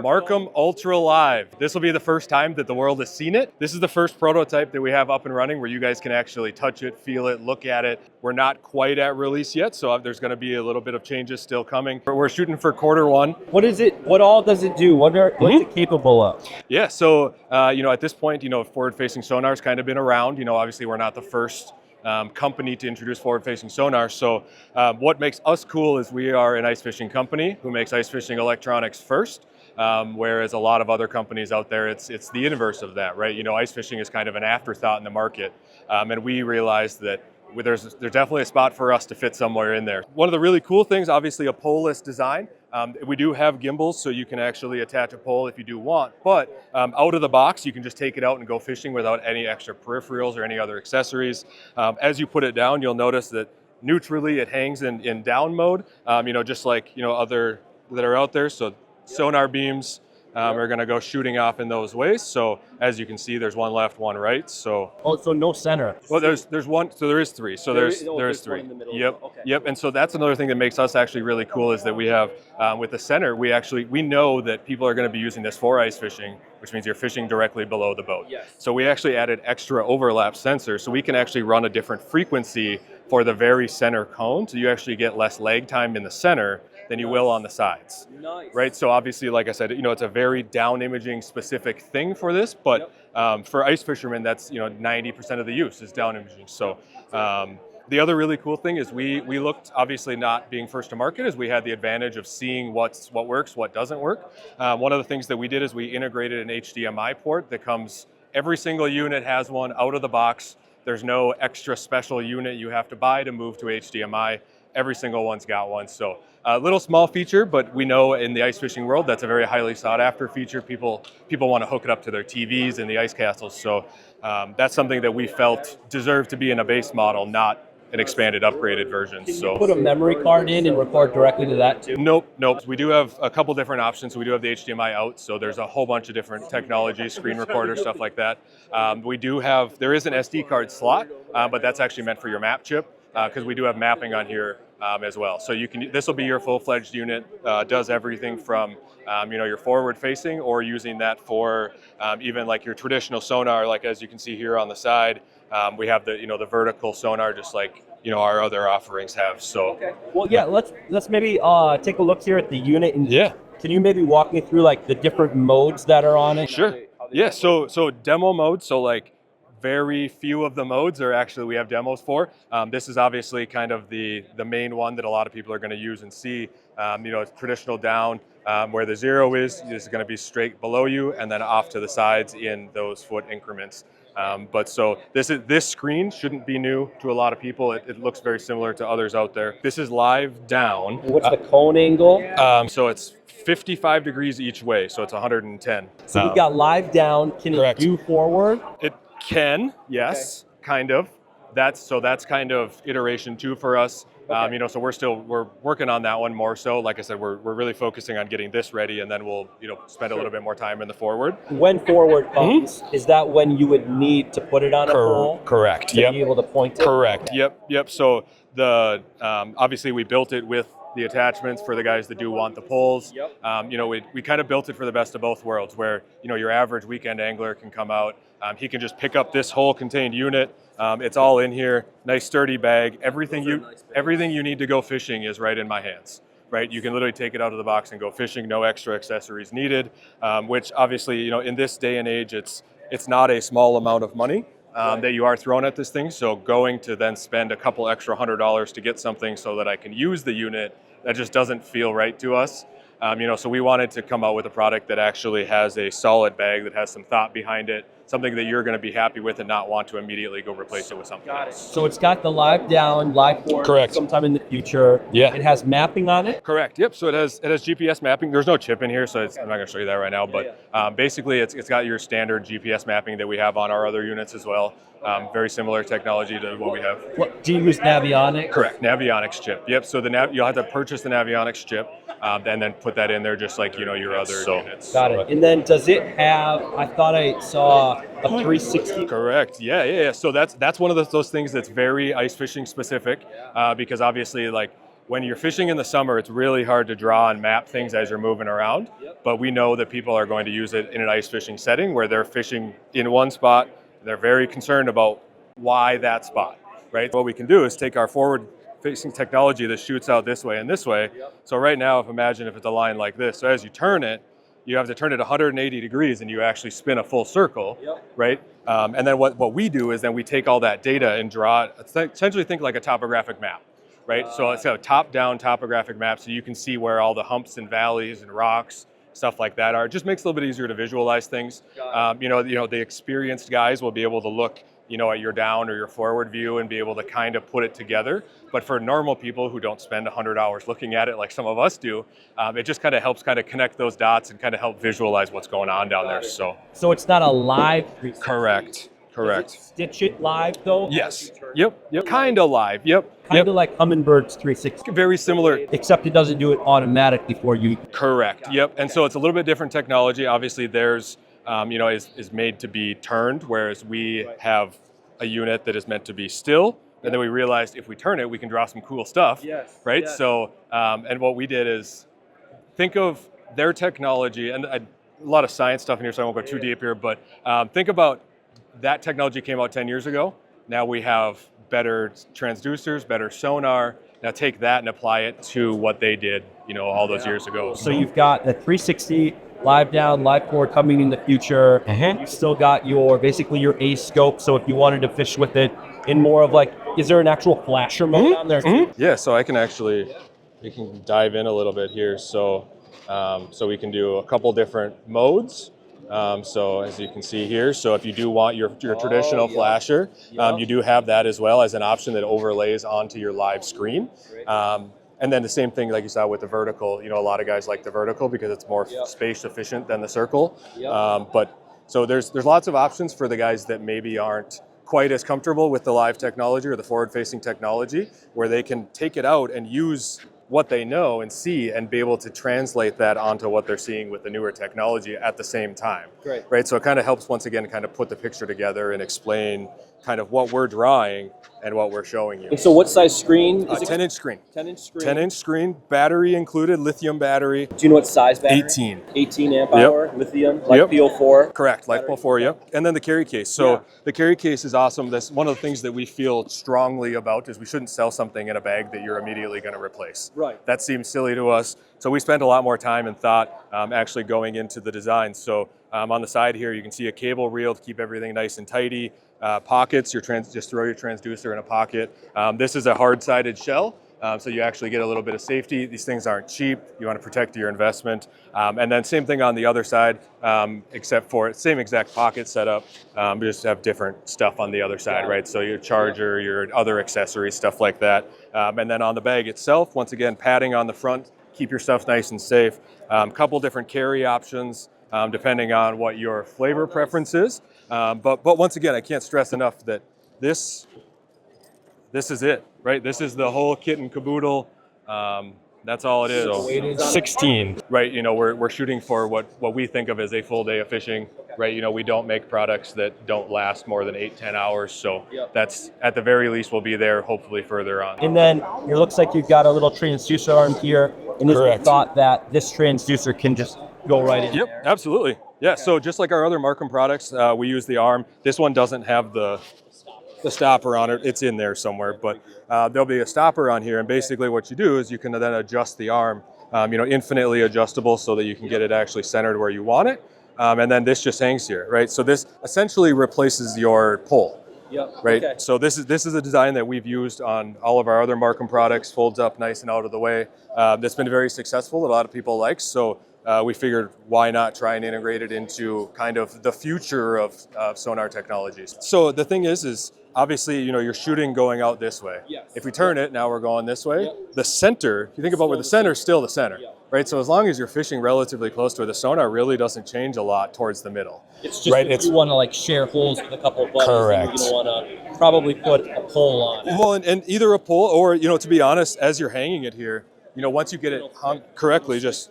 MarCum Ultra Live. This will be the first time that the world has seen it. This is the first prototype that we have up and running where you guys can actually touch it, feel it, look at it. We're not quite at release yet, so there's going to be a little bit of changes still coming. We're shooting for Q1. What is it? What all does it do? What's it capable of? Yeah, so at this point, forward-facing sonar's kind of been around. Obviously we're not the first company to introduce forward-facing sonar. So what makes us cool is we are an ice fishing company who makes ice fishing electronics first, whereas a lot of other companies out there, it's the inverse of that, right? Ice fishing is kind of an afterthought in the market, and we realized that there's definitely a spot for us to fit somewhere in there. One of the really cool things, obviously a pole-less design. We do have gimbals, so you can actually attach a pole if you do want, but out of the box, you can just take it out and go fishing without any extra peripherals or any other accessories. As you put it down, you'll notice that neutrally it hangs in down mode, just like other that are out there. So sonar beams are going to go shooting off in those ways. So as you can see, there's one left, one right. So so no center. Well, there's one. So there is three. So there's three. One in the middle. Yep. Okay. Yep. And so that's another thing that makes us actually really cool is that we have with the center, we know that people are going to be using this for ice fishing, which means you're fishing directly below the boat. Yes. So we actually added extra overlap sensors, so we can actually run a different frequency for the very center cone. So you actually get less lag time in the center than you will on the sides. Nice. Right. So obviously, like I said, it's a very down imaging specific thing for this, but for ice fishermen, that's 90% of the use is down imaging. So the other really cool thing is we looked, obviously not being first to market, is we had the advantage of seeing what works, what doesn't work. One of the things that we did is we integrated an HDMI port that comes. Every single unit has one out of the box. There's no extra special unit you have to buy to move to HDMI. Every single one's got one. So a little small feature, but we know in the ice fishing world, that's a very highly sought after feature. People want to hook it up to their TVs in the ice castles. So that's something that we felt deserved to be in a base model, not an expanded, upgraded version. Can you put a memory card in and record directly to that too? Nope. We do have a couple different options. We do have the HDMI out, so there's a whole bunch of different technologies, screen recorder, stuff like that. There is an SD card slot, but that's actually meant for your map chip, because we do have mapping on here as well. So this will be your full-fledged unit, does everything from your forward facing, or using that for even like your traditional sonar, like as you can see here on the side. We have the vertical sonar, just like our other offerings have. So okay. Well, yeah, let's maybe take a look here at the unit. And yeah. Can you maybe walk me through like the different modes that are on it? Sure. Yeah. So demo mode. So like very few of the modes are actually we have demos for. This is obviously kind of the main one that a lot of people are going to use and see. It's traditional down, where the 0 is going to be straight below you, and then off to the sides in those foot increments. But so this screen shouldn't be new to a lot of people. It looks very similar to others out there. This is live down. What's the cone angle? So it's 55 degrees each way, so it's 110. So we've got live down. Can it do forward? It can, yes, kind of. That's kind of iteration 2 for us. Okay. So we're working on that one more so. Like I said, we're really focusing on getting this ready, and then we'll spend a little bit more time in the forward. When forward comes, is that when you would need to put it on a pole? Correct. To be able to point it? Correct. Okay. Yep. So obviously we built it with the attachments for the guys that do want the poles. Yep. We kind of built it for the best of both worlds, where your average weekend angler can come out. He can just pick up this whole contained unit. It's all in here, nice sturdy bag. Everything you need to go fishing is right in my hands. Right, you can literally take it out of the box and go fishing. No extra accessories needed. Which obviously, in this day and age, it's not a small amount of money that you are throwing at this thing. So going to then spend a couple extra $100 to get something so that I can use the unit, that just doesn't feel right to us. So we wanted to come out with a product that actually has a solid bag that has some thought behind it, something that you're going to be happy with and not want to immediately go replace it with something else. So it's got the live down, live forward. Correct. Sometime in the future. Yeah. It has mapping on it. Correct. Yep. So it has GPS mapping. There's no chip in here, so I'm not going to show you that right now. But basically, it's got your standard GPS mapping that we have on our other units as well. Very similar technology to what we have. Do you use Navionics? Correct. Navionics chip. Yep. So you'll have to purchase the Navionics chip and then put that in there just like your other units. Got it. And then does it have? I thought I saw a 360. Correct. Yeah. So that's one of those things that's very ice fishing specific, because obviously like when you're fishing in the summer, it's really hard to draw and map things as you're moving around. But we know that people are going to use it in an ice fishing setting where they're fishing in one spot. They're very concerned about why that spot, right? What we can do is take our forward-facing technology that shoots out this way and this way. So right now, imagine if it's a line like this. So as you turn it, you have to turn it 180 degrees and you actually spin a full circle, right? And then what we do is then we take all that data and draw it, essentially think like a topographic map. Right, so it's a top-down topographic map, so you can see where all the humps and valleys and rocks, stuff like that are. It just makes it a little bit easier to visualize things. You know, the experienced guys will be able to look, you know, at your down or your forward view and be able to kind of put it together. But for normal people who don't spend 100 hours looking at it like some of us do, it just kind of helps kind of connect those dots and kind of help visualize what's going on down there. So it's not a live 360. Correct. Does it stitch it live though? Yes. Yep. Kind of live. Yep. Kind of like Hummingbird's 360. Very similar. Except it doesn't do it automatically for you. Correct. Yep. And so it's a little bit different technology. Obviously, theirs, you know, is made to be turned, whereas we have a unit that is meant to be still. And then we realized if we turn it, we can draw some cool stuff. Right. Yes. So, and what we did is think of their technology, and a lot of science stuff in here, so I won't go too deep here. But think about that technology came out 10 years ago. Now we have better transducers, better sonar. Now take that and apply it to what they did, you know, all those years ago. So you've got the 360 live down, live forward coming in the future. You've still got basically your ActiveTarget. So if you wanted to fish with it in more of like, is there an actual flasher mode on there too? Yeah, so I can actually, we can dive in a little bit here. So, so we can do a couple different modes. So as you can see here, so if you do want your traditional flasher, you do have that as well as an option that overlays onto your live screen. And then the same thing, like you saw with the vertical, you know, a lot of guys like the vertical because it's more space efficient than the circle. But so there's lots of options for the guys that maybe aren't quite as comfortable with the live technology or the forward-facing technology, where they can take it out and use what they know and see and be able to translate that onto what they're seeing with the newer technology at the same time. Right? So it kind of helps, once again, kind of put the picture together and explain kind of what we're drawing and what we're showing you. And so what size screen? 10-inch screen. 10-inch screen. 10-inch screen, battery included, lithium battery. Do you know what size battery? 18. 18 amp hour, lithium, like PO4. Correct, like PO4, yep. And then the carry case. So the carry case is awesome. That's one of the things that we feel strongly about is we shouldn't sell something in a bag that you're immediately going to replace. That seems silly to us. So we spent a lot more time and thought actually going into the design. So on the side here, you can see a cable reel to keep everything nice and tidy. Pockets, just throw your transducer in a pocket. This is a hard-sided shell, so you actually get a little bit of safety. These things aren't cheap. You want to protect your investment. And then same thing on the other side, except for same exact pocket setup. We just have different stuff on the other side, right? So your charger, your other accessories, stuff like that. And then on the bag itself, once again, padding on the front, keep your stuff nice and safe. Couple different carry options. Depending on what your flavor preference is. But once again, I can't stress enough that this is it, right? This is the whole kit and caboodle. That's all it is. So 16. Right, you know, we're shooting for what we think of as a full day of fishing, right? You know, we don't make products that don't last more than 8-10 hours. So that's, at the very least, will be there hopefully further on. And then it looks like you've got a little transducer arm here. And is the thought that this transducer can just go right in there? Absolutely. Yeah, so just like our other MarCum products, we use the arm. This one doesn't have the stopper on it. It's in there somewhere, but there'll be a stopper on here. And basically what you do is you can then adjust the arm, you know, infinitely adjustable so that you can get it actually centered where you want it. And then this just hangs here, right? So this essentially replaces your pole. Right. Okay. So this is a design that we've used on all of our other MarCum products. Folds up nice and out of the way. That's been very successful. A lot of people like. So we figured why not try and integrate it into kind of the future of sonar technologies. So the thing is obviously, you know, you're shooting going out this way. If we turn it, now we're going this way. The center, if you think about where the center is still the center. Right, so as long as you're fishing relatively close to it, the sonar really doesn't change a lot towards the middle. It's just if you want to like share holes with a couple of buddies, you don't want to probably put a pole on it. Well, and either a pole or, you know, to be honest, as you're hanging it here, you know, once you get it hung correctly, just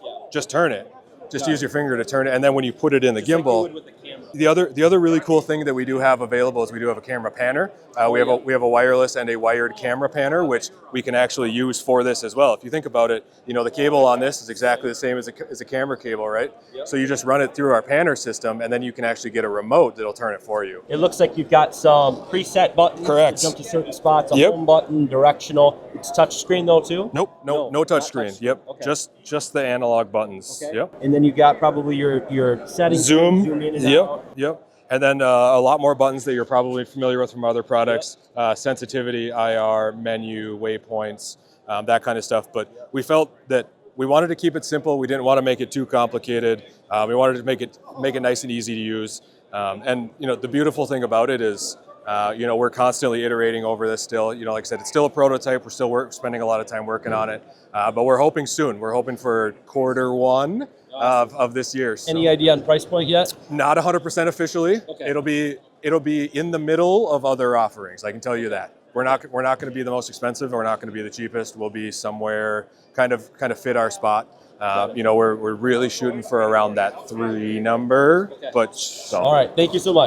turn it. Just use your finger to turn it, and then when you put it in the gimbal, like you would with the camera. The other really cool thing that we do have available is we do have a camera panner. We have a wireless and a wired camera panner, which we can actually use for this as well. If you think about it, the cable on this is exactly the same as a camera cable, right? Yep. So you just run it through our panner system, and then you can actually get a remote that'll turn it for you. It looks like you've got some preset buttons. Correct. To jump to certain spots. A Yep. home button, directional. It's touch screen though too. Nope, no touch screen. Yep, Okay. just the analog buttons. Okay. Yep. And then you've got probably your settings. Zoom. in and Yep. out. Yep. And then a lot more buttons that you're probably familiar with from other products, sensitivity, IR, menu, waypoints, that kind of stuff. But we felt that we wanted to keep it simple. We didn't want to make it too complicated. We wanted to make it nice and easy to use. And the beautiful thing about it is, we're constantly iterating over this still. Like I said, it's still a prototype. We're still spending a lot of time working on it. But we're hoping soon. We're hoping for Q1 of this year. So. Any idea on price point yet? Not 100% officially. Okay. It'll be in the middle of other offerings. I can tell you that. We're not going to be the most expensive. We're not going to be the cheapest. We'll be somewhere kind of fit our spot. We're really shooting for around that 3 number. Okay. But so. All right. Thank you so much.